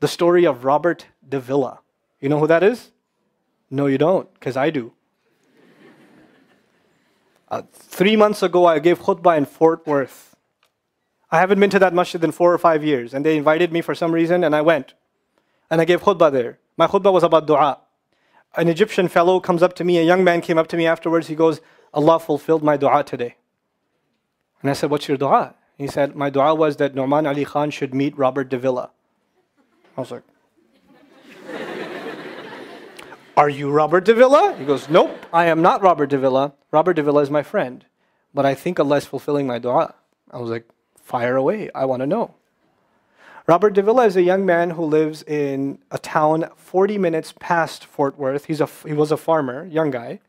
The story of Robert Davila. You know who that is? No, you don't, because I do. 3 months ago, I gave khutbah in Fort Worth. I haven't been to that masjid in 4 or 5 years, and they invited me for some reason, and I went. And I gave khutbah there. My khutbah was about dua. An Egyptian fellow comes up to me, a young man came up to me afterwards, he goes, Allah fulfilled my dua today. And I said, what's your dua? He said, my dua was that Nouman Ali Khan should meet Robert Davila. I was like, are you Robert Davila? He goes, nope, I am not Robert Davila. Robert Davila is my friend. But I think Allah is fulfilling my dua. I was like, fire away, I want to know. Robert Davila is a young man who lives in a town 40 minutes past Fort Worth. He was a farmer, young guy.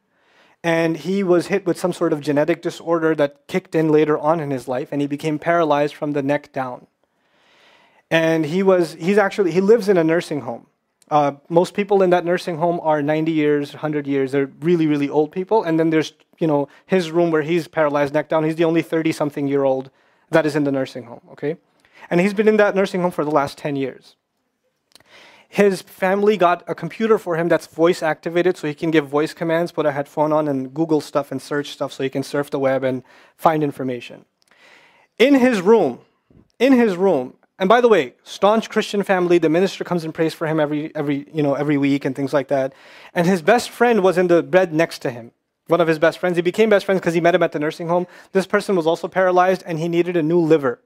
And he was hit with some sort of genetic disorder that kicked in later on in his life, and he became paralyzed from the neck down. And he lives in a nursing home. Most people in that nursing home are 90 years, 100 years. They're really, really old people. And then there's, his room where he's paralyzed neck down. He's the only 30-something-year-old that is in the nursing home, okay? And he's been in that nursing home for the last 10 years. His family got a computer for him that's voice activated, so he can give voice commands, put a headphone on and Google stuff and search stuff so he can surf the web and find information. In his room, and by the way, staunch Christian family, the minister comes and prays for him every week and things like that. And his best friend was in the bed next to him. One of his best friends. He became best friends because he met him at the nursing home. This person was also paralyzed and he needed a new liver.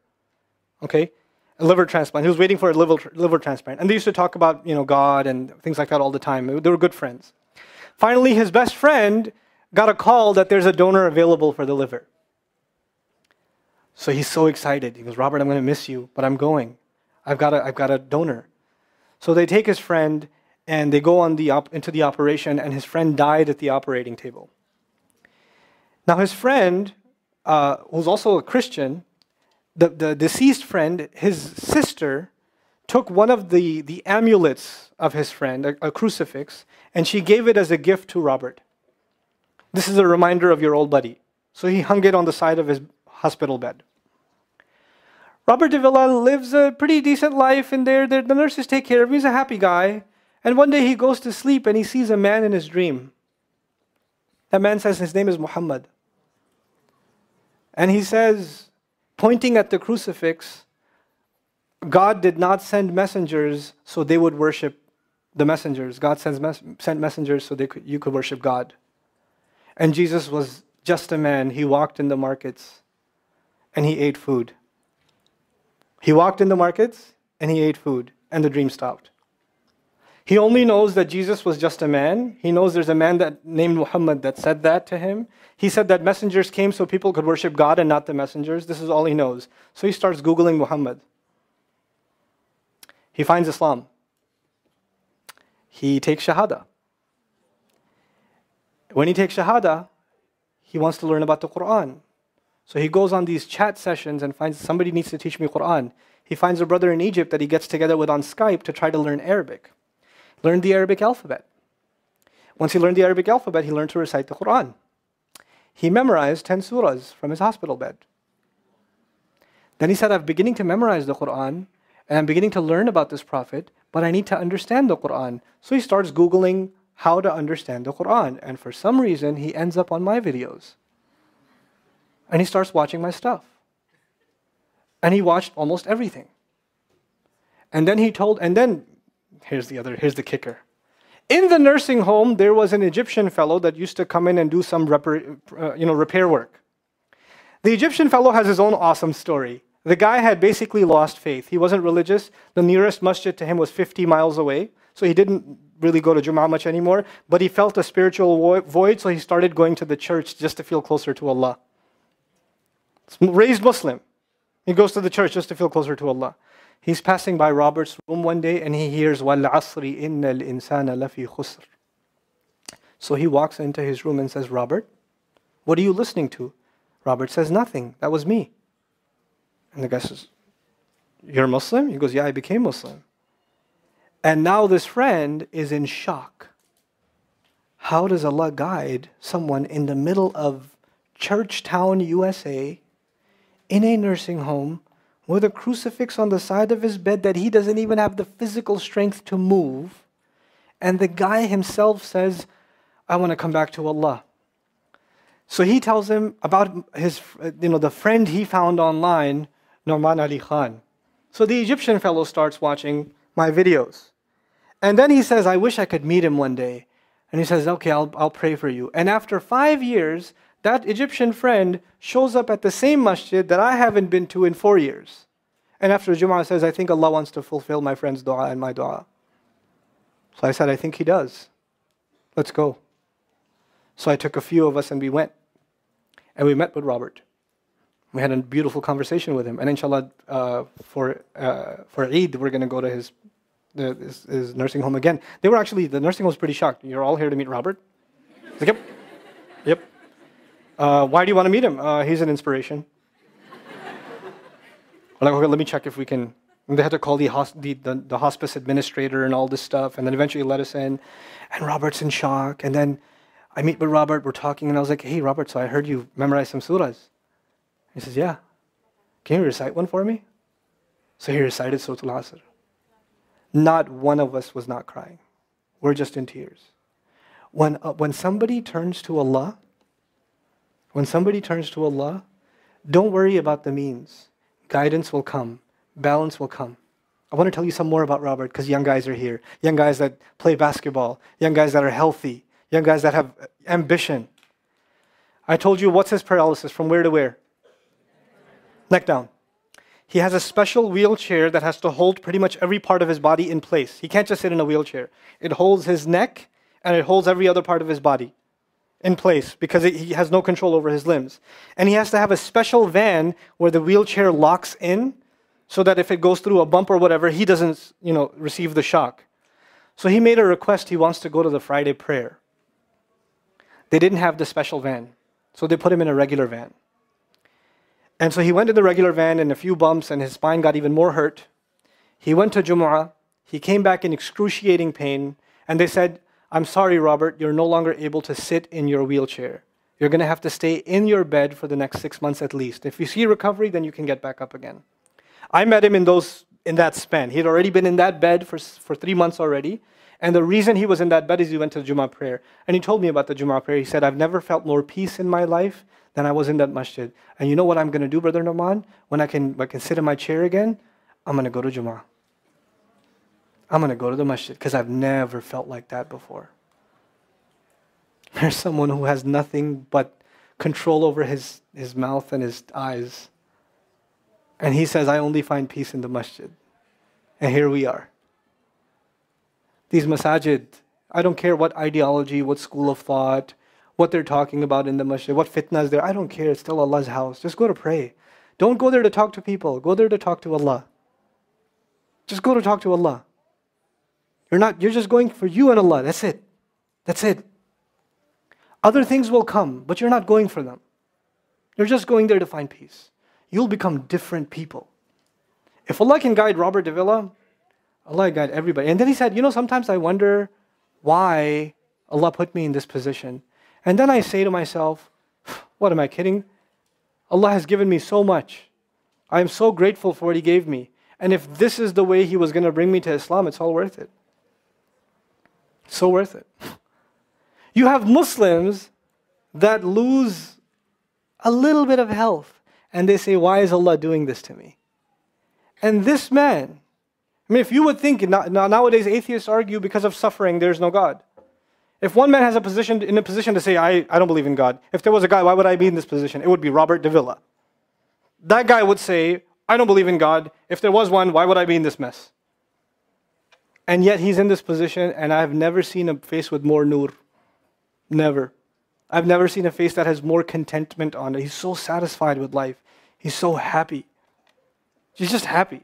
Okay? A liver transplant. He was waiting for a liver transplant. And they used to talk about, God and things like that all the time. They were good friends. Finally, his best friend got a call that there's a donor available for the liver. So he's so excited. He goes, Robert, I'm going to miss you, but I'm going. I've got a donor. So they take his friend and they go into the operation, and his friend died at the operating table. Now his friend, who's also a Christian, the deceased friend, his sister, took one of the amulets of his friend, a crucifix, and she gave it as a gift to Robert. This is a reminder of your old buddy. So he hung it on the side of his hospital bed. Robert Davila lives a pretty decent life in there. The nurses take care of him. He's a happy guy. And one day he goes to sleep and he sees a man in his dream. That man says his name is Muhammad. And he says, pointing at the crucifix, God did not send messengers so they would worship the messengers. God sent messengers so you could worship God. And Jesus was just a man. He walked in the markets and he ate food. He walked in the markets and he ate food, and the dream stopped. He only knows that Jesus was just a man. He knows there's a man named Muhammad that said that to him. He said that messengers came so people could worship God and not the messengers. This is all he knows. So he starts Googling Muhammad. He finds Islam. He takes Shahada. When he takes Shahada, he wants to learn about the Quran. So he goes on these chat sessions and finds somebody needs to teach me Quran. He finds a brother in Egypt that he gets together with on Skype to try to learn Arabic. Learned the Arabic alphabet. Once he learned the Arabic alphabet, he learned to recite the Quran. He memorized 10 surahs from his hospital bed. Then he said, I'm beginning to memorize the Quran, and I'm beginning to learn about this prophet, but I need to understand the Quran. So he starts Googling how to understand the Quran. And for some reason, he ends up on my videos. And he starts watching my stuff. And he watched almost everything. And then here's the kicker. In the nursing home, there was an Egyptian fellow that used to come in and do some repair work. The Egyptian fellow has his own awesome story. The guy had basically lost faith. He wasn't religious. The nearest masjid to him was 50 miles away. So he didn't really go to Jummah much anymore. But he felt a spiritual void, so he started going to the church just to feel closer to Allah. Raised Muslim. He goes to the church just to feel closer to Allah. He's passing by Robert's room one day and he hears, وَالْعَصْرِ إِنَّ الْإِنسَانَ لَفِي خُسْرٍ. So he walks into his room and says, Robert, what are you listening to? Robert says, nothing. That was me. And the guy says, you're Muslim? He goes, yeah, I became Muslim. And now this friend is in shock. How does Allah guide someone in the middle of Churchtown, USA, in a nursing home, with a crucifix on the side of his bed that he doesn't even have the physical strength to move. And the guy himself says, I want to come back to Allah. So he tells him about his, the friend he found online, Nouman Ali Khan. So the Egyptian fellow starts watching my videos. And then he says, I wish I could meet him one day. And he says, okay, I'll pray for you. And after 5 years, that Egyptian friend shows up at the same masjid that I haven't been to in 4 years. And after Jumu'ah says, I think Allah wants to fulfill my friend's dua and my dua. So I said, I think He does. Let's go. So I took a few of us and we went. And we met with Robert. We had a beautiful conversation with him. And inshallah, for Eid, we're going to go to his nursing home again. The nursing home was pretty shocked. You're all here to meet Robert? He's like, yep. Why do you want to meet him? He's an inspiration. I'm like, okay, let me check if we can. And they had to call the hospice administrator and all this stuff, and then eventually let us in. And Robert's in shock. And then I meet with Robert, we're talking, and I was like, hey, Robert, so I heard you memorize some surahs. He says, yeah. Can you recite one for me? So he recited Surah Al-Asr. Not one of us was not crying. We're just in tears. When somebody turns to Allah, don't worry about the means. Guidance will come. Balance will come. I want to tell you some more about Robert because young guys are here. Young guys that play basketball. Young guys that are healthy. Young guys that have ambition. I told you what's his paralysis, from where to where? Neck down. He has a special wheelchair that has to hold pretty much every part of his body in place. He can't just sit in a wheelchair. It holds his neck and it holds every other part of his body in place because he has no control over his limbs. And he has to have a special van where the wheelchair locks in so that if it goes through a bump or whatever, he doesn't, receive the shock. So he made a request. He wants to go to the Friday prayer. They didn't have the special van, so they put him in a regular van. And so he went in the regular van and a few bumps and his spine got even more hurt. He went to Jumu'ah. He came back in excruciating pain. And they said, I'm sorry, Robert, you're no longer able to sit in your wheelchair. You're going to have to stay in your bed for the next 6 months at least. If you see recovery, then you can get back up again. I met him in that span. He had already been in that bed for 3 months already. And the reason he was in that bed is he went to the Jumu'ah prayer. And he told me about the Jumu'ah prayer. He said, I've never felt more peace in my life than I was in that masjid. And you know what I'm going to do, Brother Nouman? When I can sit in my chair again, I'm going to go to Jumu'ah. I'm going to go to the masjid because I've never felt like that before. There's someone who has nothing but control over his mouth and his eyes. And he says, I only find peace in the masjid. And here we are. These masajid, I don't care what ideology, what school of thought, what they're talking about in the masjid, what fitna is there. I don't care. It's still Allah's house. Just go to pray. Don't go there to talk to people. Go there to talk to Allah. Just go to talk to Allah. You're just going for you and Allah. That's it. That's it. Other things will come, but you're not going for them. You're just going there to find peace. You'll become different people. If Allah can guide Robert Davila, Allah guide everybody. And then he said, sometimes I wonder why Allah put me in this position. And then I say to myself, what am I kidding? Allah has given me so much. I am so grateful for what He gave me. And if this is the way He was going to bring me to Islam, it's all worth it. So worth it. You have Muslims that lose a little bit of health and they say, why is Allah doing this to me? And this man, if you would think, nowadays atheists argue because of suffering, there's no God. If one man has in a position to say, I don't believe in God. If there was a guy, why would I be in this position? It would be Robert Davila. That guy would say, I don't believe in God. If there was one, why would I be in this mess? And yet he's in this position, and I've never seen a face with more nur. Never. I've never seen a face that has more contentment on it. He's so satisfied with life. He's so happy. He's just happy.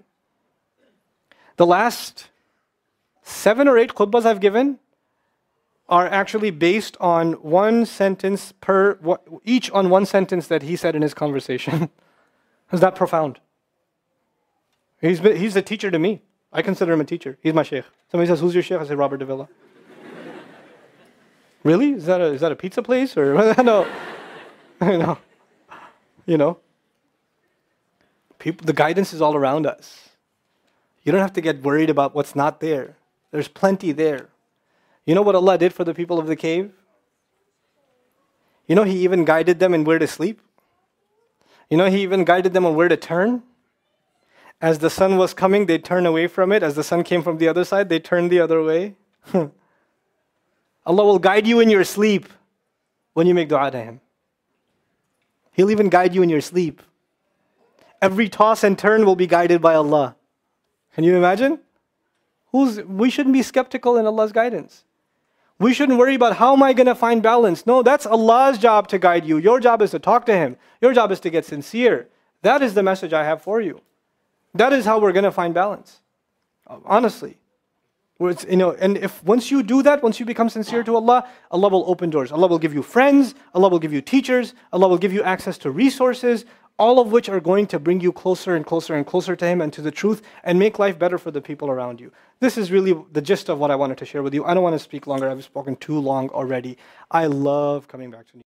The last 7 or 8 khutbahs I've given are actually based on one sentence each on one sentence that he said in his conversation. Is that profound? He's a teacher to me. I consider him a teacher. He's my sheikh. Somebody says, who's your sheikh? I say, Robert Davila. Really? Is that a pizza place? Or no. The guidance is all around us. You don't have to get worried about what's not there. There's plenty there. You know what Allah did for the people of the cave? You know He even guided them in where to sleep. You know He even guided them on where to turn. As the sun was coming, they'd turn away from it. As the sun came from the other side, they'd turn the other way. Allah will guide you in your sleep when you make dua to Him. He'll even guide you in your sleep. Every toss and turn will be guided by Allah. Can you imagine? We shouldn't be skeptical in Allah's guidance. We shouldn't worry about how am I going to find balance. No, that's Allah's job to guide you. Your job is to talk to Him. Your job is to get sincere. That is the message I have for you. That is how we're going to find balance. Honestly. And if once you do that, once you become sincere to Allah, Allah will open doors. Allah will give you friends. Allah will give you teachers. Allah will give you access to resources, all of which are going to bring you closer and closer and closer to Him and to the truth and make life better for the people around you. This is really the gist of what I wanted to share with you. I don't want to speak longer. I've spoken too long already. I love coming back to you.